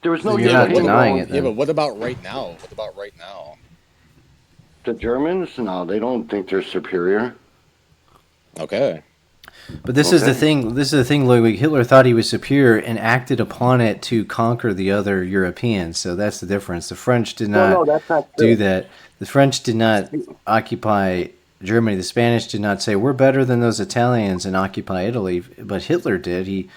There was no You're not European denying going. it Yeah, but then. what about right now? What about right now? The Germans? No, they don't think they're superior. Okay. But this is the Okay. thing. This is the thing, Ludwig. Hitler thought he was superior and acted upon it to conquer the other Europeans. So that's the difference. The French did Well, not no, that's not do true. that. The French did not occupy Germany. The Spanish did not say we're better than those Italians and occupy Italy. But Hitler did. He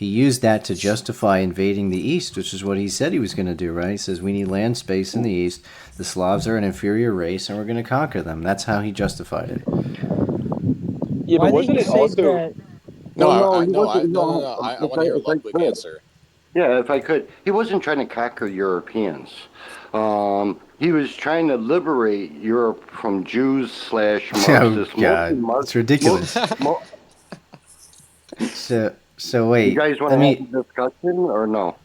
used that to justify invading the East, which is what he said he was going to do. Right? He says we need land space in the East. The Slavs are an inferior race, and we're going to conquer them. That's how he justified it. Yeah, but Why did wasn't he it say also? that? No, Well, no, I he no, wasn't. no, no, No, no. I want to hear if I Ludwig could. answer. Yeah, if I could. He wasn't trying to conquer Europeans. He was trying to liberate Europe from Jews slash Oh Marxists. God, it's ridiculous. Mo- So you wait, guys want let to have me. a discussion or no?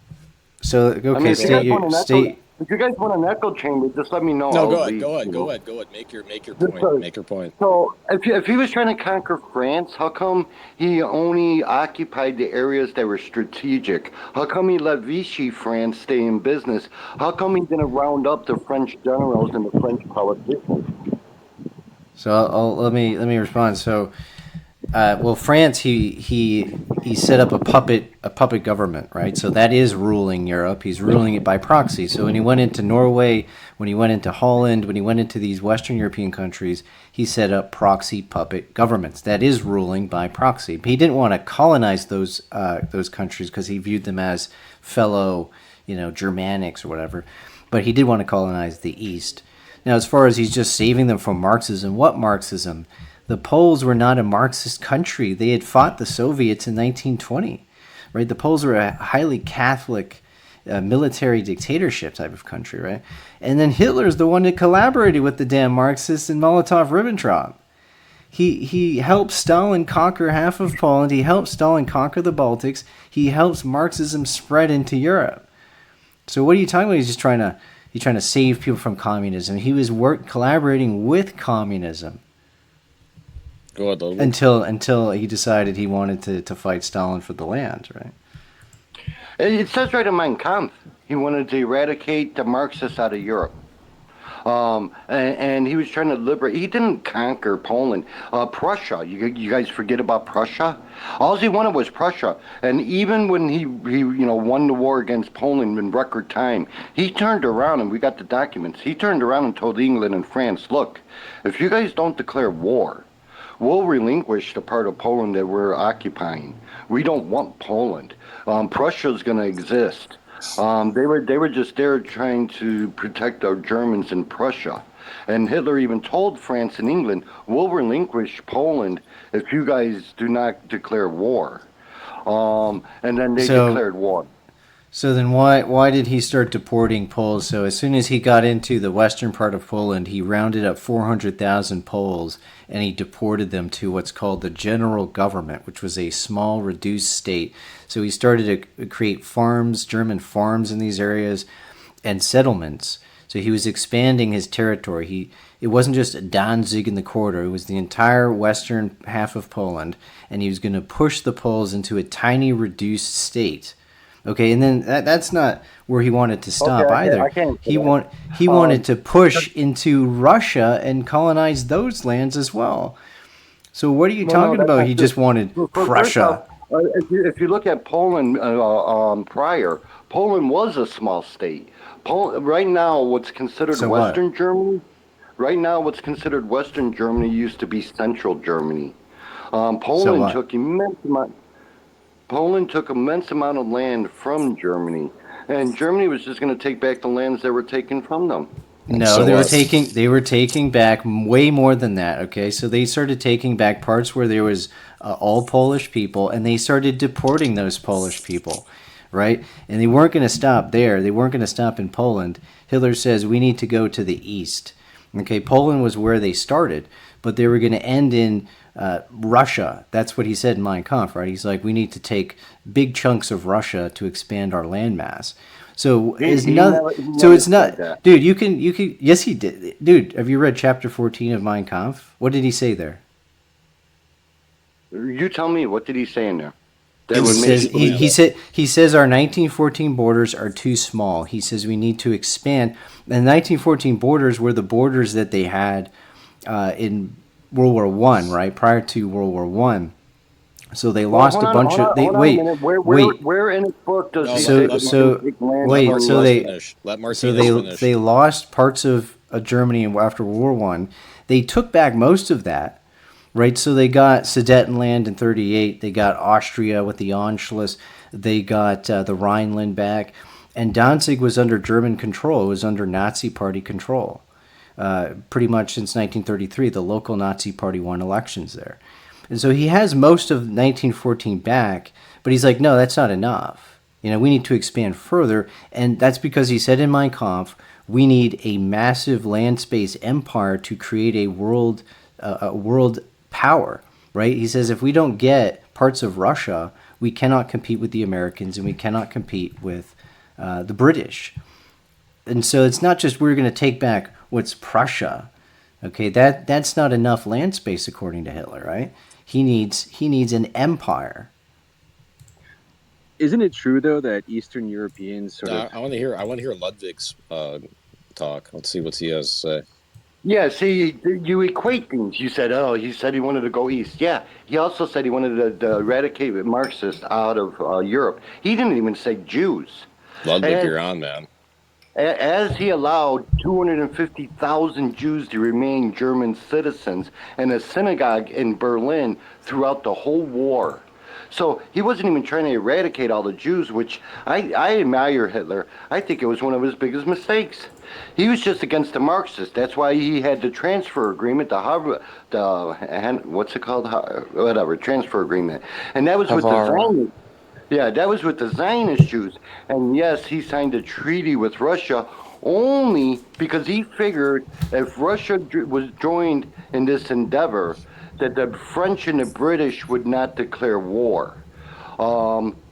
So I mean, okay, if you guys state want your an echo, state. if you guys want an echo chamber, just let me know. No, I'll go ahead, leave. go ahead, You go know. ahead, go ahead. Make your Just point. Make your point. so if he was trying to conquer France, how come he only occupied the areas that were strategic? How come he let Vichy France stay in business? How come he didn't round up the French generals and the French politicians? So let me respond. So well, France he set up a puppet government, right? So that is ruling Europe. He's ruling it by proxy. So when he went into Norway, when he went into Holland, when he went into these Western European countries, he set up proxy puppet governments. That is ruling by proxy. He didn't want to colonize those countries because he viewed them as fellow, Germanics or whatever. But he did want to colonize the East. Now, as far as he's just saving them from Marxism, what Marxism? The Poles were not a Marxist country. They had fought the Soviets in 1920, right? The Poles were a highly Catholic military dictatorship type of country, right? And then Hitler's the one that collaborated with the damn Marxists and Molotov-Ribbentrop. He helped Stalin conquer half of Poland. He helped Stalin conquer the Baltics. He helps Marxism spread into Europe. So what are you talking about? He's trying to save people from communism. He was collaborating with communism Go ahead, Ludwig. until he decided he wanted to fight Stalin for the land, right? It says right in Mein Kampf, he wanted to eradicate the Marxists out of Europe. And he was trying to liberate. He didn't conquer Poland, Prussia. You guys forget about Prussia. All he wanted was Prussia. And even when he won the war against Poland in record time, he turned around and we got the documents. He turned around and told England and France, look, if you guys don't declare war, we'll relinquish the part of Poland that we're occupying. We don't want Poland. Prussia's going to exist. They were just there trying to protect our Germans in Prussia. And Hitler even told France and England, we'll relinquish Poland if you guys do not declare war. And then they So declared war. so then why did he start deporting Poles? So as soon as he got into the western part of Poland, he rounded up 400,000 Poles and he deported them to what's called the general government, which was a small reduced state. So he started to create farms, German farms in these areas and settlements. So he was expanding his territory. It wasn't just Danzig in the corridor; it was the entire western half of Poland, and he was going to push the Poles into a tiny reduced state. Okay, and then that's not where he wanted to Okay, stop I either. can't say He that. want he wanted Um, to push into Russia and colonize those lands as well. So what are you well, no, talking that's about? not He true. just wanted First off, Prussia. if you look at Poland prior, Poland was a small state. Right now, what's considered So what? Western Germany, right now, what's considered Western Germany used to be Central Germany. Um, So Poland what? took immense amount, Poland took immense amount of land from Germany, and Germany was just going to take back the lands that were taken from them. No, So they were what? taking back way more than that. Okay, so they started taking back parts where there was all Polish people, and they started deporting those Polish people, right? And they weren't going to stop there. They weren't going to stop in Poland. Hitler says we need to go to the east. Okay, Poland was where they started, but they were going to end in Russia. That's what he said in Mein Kampf, right? He's like, we need to take big chunks of Russia to expand our landmass. So He is he not. never he So never it's said not, that. dude. You can. Yes, he did, dude. Have you read chapter 14 of Mein Kampf? What did he say there? You tell me, what did he say in there? That would make it He says our 1914 borders are too small. He says we need to expand. The 1914 borders were the borders that they had in World War One, right prior to World War One. So they lost a bunch of. They hold on a minute. Where in his book does No, he let- say so take land wait, from so Russia? they finish. Let so Martinez finish. they lost parts of Germany after World War One. They took back most of that, right? So they got Sudetenland in '38. They got Austria with the Anschluss. They got the Rhineland back, and Danzig was under German control. It was under Nazi Party control, pretty much since 1933. The local Nazi Party won elections there. And so he has most of 1914 back, but he's like, no, that's not enough. We need to expand further. And that's because he said in Mein Kampf, we need a massive land space empire to create a world power, right? He says if we don't get parts of Russia, we cannot compete with the Americans and we cannot compete with the British. And so it's not just we're going to take back what's Prussia. Okay, that's not enough land space according to Hitler, right? He needs an empire. Isn't it true though that Eastern Europeans sort of? I want to hear Ludwig's talk. Let's see what he has to say. Yeah, see, you equate things. You said, oh, he said he wanted to go east. Yeah, he also said he wanted to eradicate Marxists out of Europe. He didn't even say Jews. Ludwig, And you're on, man. as he allowed 250,000 Jews to remain German citizens and a synagogue in Berlin throughout the whole war. So he wasn't even trying to eradicate all the Jews, which I admire Hitler. I think it was one of his biggest mistakes. He was just against the Marxists. That's why he had the transfer agreement, what's it called? Whatever, transfer agreement. And that was with the Zionists. Yeah, that was with the Zionist Jews. And yes, he signed a treaty with Russia only because he figured if Russia was joined in this endeavor, that the French and the British would not declare war.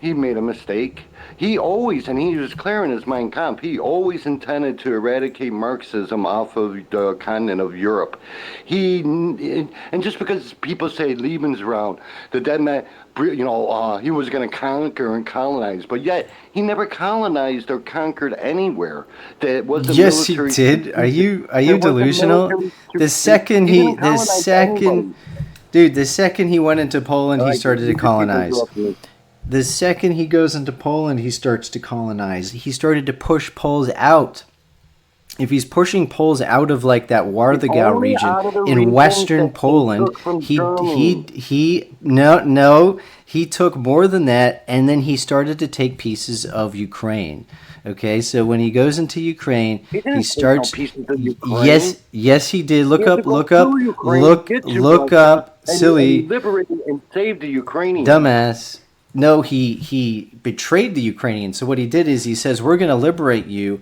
He made a mistake. He always, and he was clear in his Mein Kampf, he always intended to eradicate Marxism off of the continent of Europe. And just because people say Lebensraum, that meant, he was going to conquer and colonize, but yet he never colonized or conquered anywhere. That wasn't Yes, he military. did. Are you delusional? The second he went into Poland, he started to colonize. The second he goes into Poland, he starts to colonize. He started to push Poles out. If he's pushing Poles out of like that Warthegau region in Western Poland, he took more than that, and then he started to take pieces of Ukraine. Okay, so when he goes into Ukraine, he starts. Yes, he did. Look up, silly, liberated and saved the Ukrainians. Dumbass. No, he betrayed the Ukrainians. So what he did is he says, we're going to liberate you.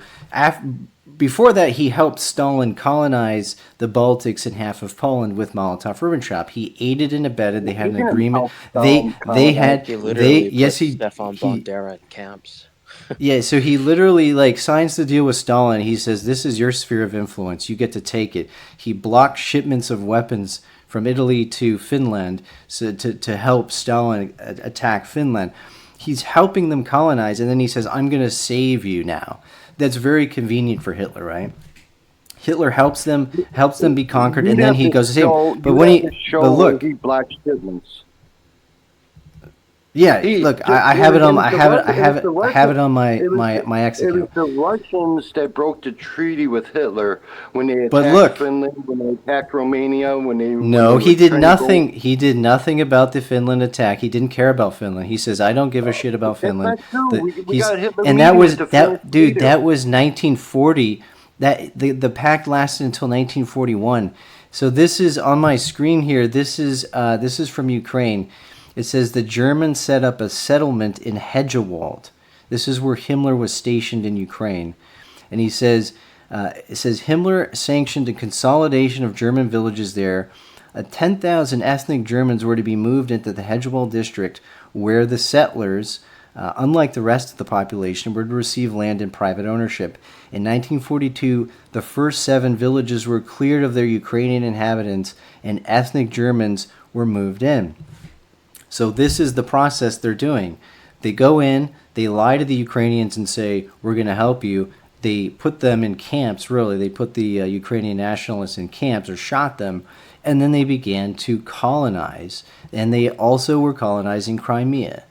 Before that, he helped Stalin colonize the Baltics and half of Poland with Molotov-Ribbentrop. He aided and abetted. They had an agreement. Yes, he Stefan Bandera in camps. Yeah, so he literally signs the deal with Stalin. He says, this is your sphere of influence. You get to take it. He blocked shipments of weapons from Italy to Finland to help Stalin attack Finland. He's helping them colonize, and then he says, I'm going to save you now. That's very convenient for Hitler, right? Hitler helps them be conquered, and then he goes to save them. But look, he blocked shipments. Yeah, I have it on my X account. It was the Russians that broke the treaty with Hitler when they attacked Finland, when they attacked Romania, he did nothing. He did nothing about the Finland attack. He didn't care about Finland. He says, "I don't give a shit about Finland." That was 1940. That the pact lasted until 1941. So this is on my screen here. This is from Ukraine. It says the Germans set up a settlement in Hedgewald. This is where Himmler was stationed in Ukraine. And he says, Himmler sanctioned a consolidation of German villages there. 10,000 ethnic Germans were to be moved into the Hedgewald district, where the settlers, unlike the rest of the population, were to receive land in private ownership. In 1942, the first 7 villages were cleared of their Ukrainian inhabitants, and ethnic Germans were moved in. So this is the process they're doing. They go in, they lie to the Ukrainians and say, we're going to help you. They put them in camps, really. They put the Ukrainian nationalists in camps or shot them, and then they began to colonize. And they also were colonizing Crimea.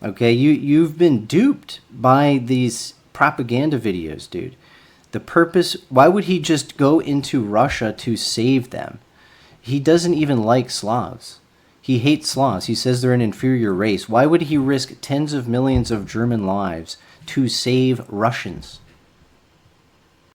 Okay, you've been duped by these propaganda videos, dude. The purpose, why would he just go into Russia to save them? He doesn't even like Slavs. He hates Slavs. He says they're an inferior race. Why would he risk tens of millions of German lives to save Russians?